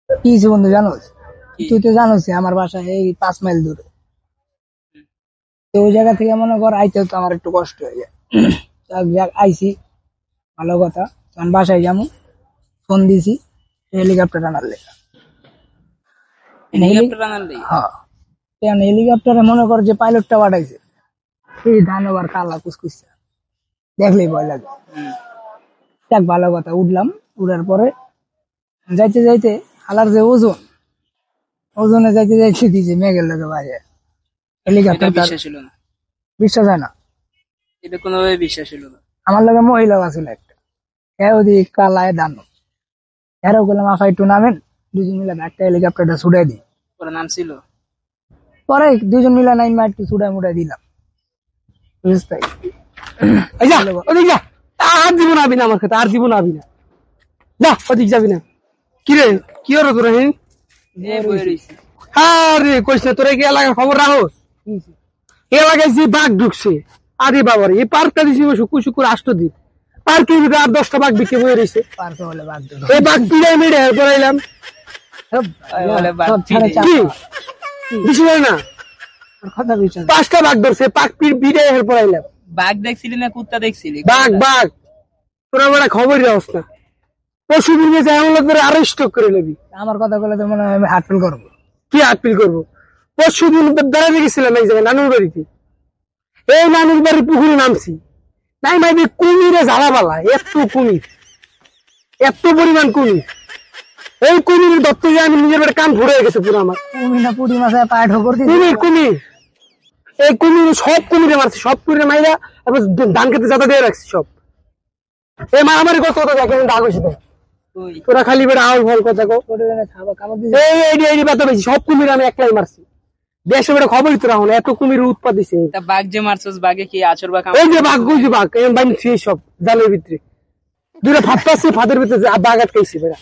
কি বন্ধু জানোস, তুই তো জানোস আমার বাসা এই 5 মাইল দূরে। তো ওই জায়গা থেকে মনে কর আইতে তো আমার একটু কষ্ট হয়ে যায়। আইসি ভালো কথা, তখন বাসায় যাবো, ফোন দিছি হেলিকপ্টার আনার লেগে। হ্যাঁ, হেলিকপ্টারে মনে কর যে পাইলটটা পাঠাইছে, এই ধান আবার কালা কুচকুচছে, দেখলেই ভয় লাগে। যাক ভালো কথা, উঠলাম। উঠার পরে যাইতে যাইতে হালার যে ওজনে যাইতে যাইতে দিছে মেঘের লোকে বাজে হেলিকপ্টার। বিশ্বাস হয় না, এটা কোনোভাবে বিশ্বাস হলো না। আমার লগে মহিলা আছিল একটা, ওদিক কালায় দান, এরাও বললাম আফা একটু নামেন, দুজন মিলে একটা হেলিকপ্টারটা ছুড়ে দিই। ওর নাম ছিল, পরে দুজন মিলে নাইমা একটু ছুড়ে মুড়ে দিলাম। বুঝতে আর জীবন আবি না আমার কাছে, আর জীবন আবি না, যা ওদিক যাবি না। কিরে কি হলো তোরা? আরে কইস না, তোরা কি এলাকার খবর রাখোস? এলাকায় যে বাঘ ঢুকছে, আরে বাবার এই পার্কটা দিছি শুকুর শুকুর 8 দিন, পার্কের ভিতরে আর 10টা বাঘ বিকে বয়ে রয়েছে। এই বাঘ পিড়ে মেরে পড়াইলাম, বেশি হয় না 5টা বাঘ ধরছে, পাক পিড়ে পড়াইলাম। বাঘ দেখছিলি না কুত্তা দেখছিলি? বাঘ বাঘ, তোরা বড় খবরই রাখোস না। পশু বিনে যায় এমন লোক আরো স্টক করে নেবি। আমার কথা বলে তো মনে হয় আমি হাটফিল করবো। কি হাটফিল করবো? পশু দিন দাঁড়িয়ে গেছিলাম এই জায়গায় নানুর বাড়িতে, এই নানুর বাড়ির পুকুরে নামছি, নাই ভাই কুমিরে ঝালাপালা, এত কুমির, এত পরিমাণ কুমির। এই কুমির দত্ত আমি নিজের বাড়ি কান ফুড়ে গেছে পুরো আমার। পুরি মাছে পায়ে ঠোকর দিছে। কুমির এই কুমির সব কুমিরে মারছে, সব কুমিরে মাইরা ধান খেতে যাতা দিয়ে রাখছি সব। এই মা আমার কত কথা দেখে ডাক হয়েছে, তোরা খালি বেড়ে আউল ফল কথা কো, এই বাতা বেশি সব কুমির আমি একলাই মারছি। দেশে বেড়ে খবরই তোরা হলো, এত কুমির উৎপাদ দিছে। বাঘ যে মারছস, বাঘে কি আচর বাঘ? ওই যে বাঘ, ওই যে বাঘ বানছি সব জালের ভিতরে, দুটো ফাঁদ পাচ্ছি, ফাঁদের ভিতরে বাঘ আটকাইছি, বেড়া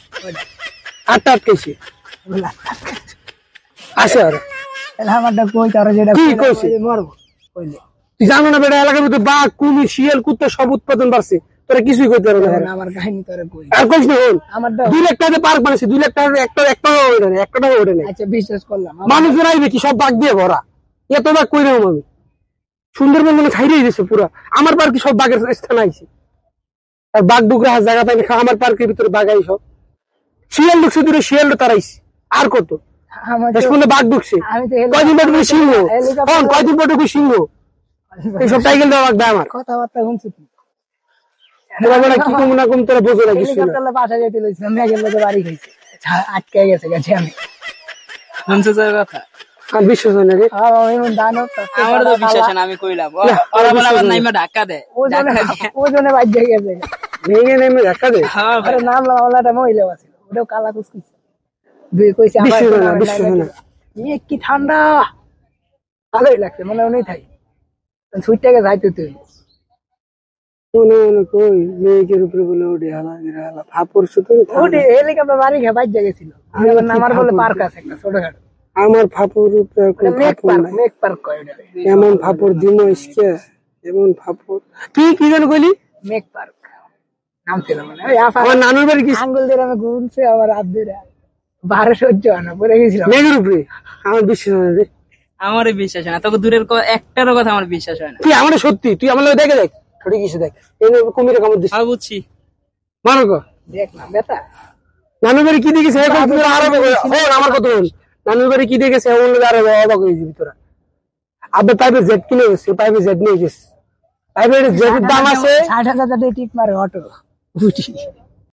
8টা আটকাইছি। আসে আর আমারটা কই তারা যেটা কি কইছে মরবো কইলে, তুই জানো না বেড়া এলাকার ভিতরে বাঘ কুমির শিয়াল কুত্তা সব উৎপাদন বাড়ছে, তোরা কিছুই করতে পারবে না। আমার কাহিনী তোরা কই আর কইস না, 2 লাখ টাকা পার্ক বানাইছে, 2 লাখ টাকা একটা ওঠে না, একটা ওঠে না। আচ্ছা বিশ্বাস করলাম, মানুষের আইবে কি সব বাঘ দিয়ে ভরা, এত বাঘ কই রাম আমি? সুন্দরবন মানে খাইরেই দিছে পুরা, আমার পার্কে সব বাঘের স্থান আইছে। আর বাঘ ডুকরা জায়গা পাইনি, আমার পার্কের ভিতরে বাঘ আই সব। শিয়াল ঢুকছে দূরে, শিয়াল তারাইছে, আর কত বাঘ ঢুকছে। কয়দিন পর সিংহ, কয়দিন পর সিংহ, এইসব টাইগেল দেওয়া বাঘ আমার কথাবার্তা শুনছি। কি কম না কম তোরা বোঝো না কিছু। বাসা যেতে লইছিলাম, মেঘের লোকে বাড়ি খাইছে, আটকে গেছে গেছে। আমি শুনছিস কথা? বিশ্বাস হয় না রে, আমার তো বিশ্বাস হয় না। আমি কইলাম ওরা বলে আবার নাইমা ধাক্কা দেয়, ওজনে বাজে গেছে, ভেঙে নেমে ধাক্কা দেয়। নামলাম, ওলাটা মহিলা আছে, ওটাও কালা কুচকুচ। কইছে কি ঠান্ডা, ভালোই লাগছে, মনে হয় নেই থাকি সুইটটাকে যাইতে তুই মনে মনে কই মেঘের উপরে বলে ওঠে হালা হালা ফাপর শুধু ওঠে। হেলিকপ্টার বাড়ি খেয়ে বাজে গেছিল, আমার বলে পার্ক আছে একটা ছোটখাটো, আমার ফাপর মেঘ পার্ক কয় ওটা। এমন ফাপর দিন এমন ফাপর তুই কি জানো কইলি? মেঘ পার্ক নাম ছিল মানে। আমার নানুর বাড়ি কি আঙ্গুল দিয়ে আমি ঘুরছে, আবার হাত দিয়ে বাহারে সহ্য হয় না, পড়ে গেছিলাম মেঘের উপরে। আমার বিশ্বাস হয় না, আমারই বিশ্বাস হয় না, তোকে দূরের একটারও কথা আমার বিশ্বাস হয় না। তুই আমার সত্যি, তুই আমার লোক দেখে দেখ, ছোটি কিছু দেখ, কুমিরে কামড় দিস। বুঝছি, মানো দেখ না বেটা, নানুর বাড়ি কি দেখেছে আমার কত, নানুর বাড়ি কি দেখেছে আরো অবাক হয়ে যাবি তোরা। আবার পাইপের জেট কিনে গেছে, পাইপের জেট নিয়ে গেছে, পাইপের জেটের দাম আছে 60,000 টাকা টিপ মারে অটো।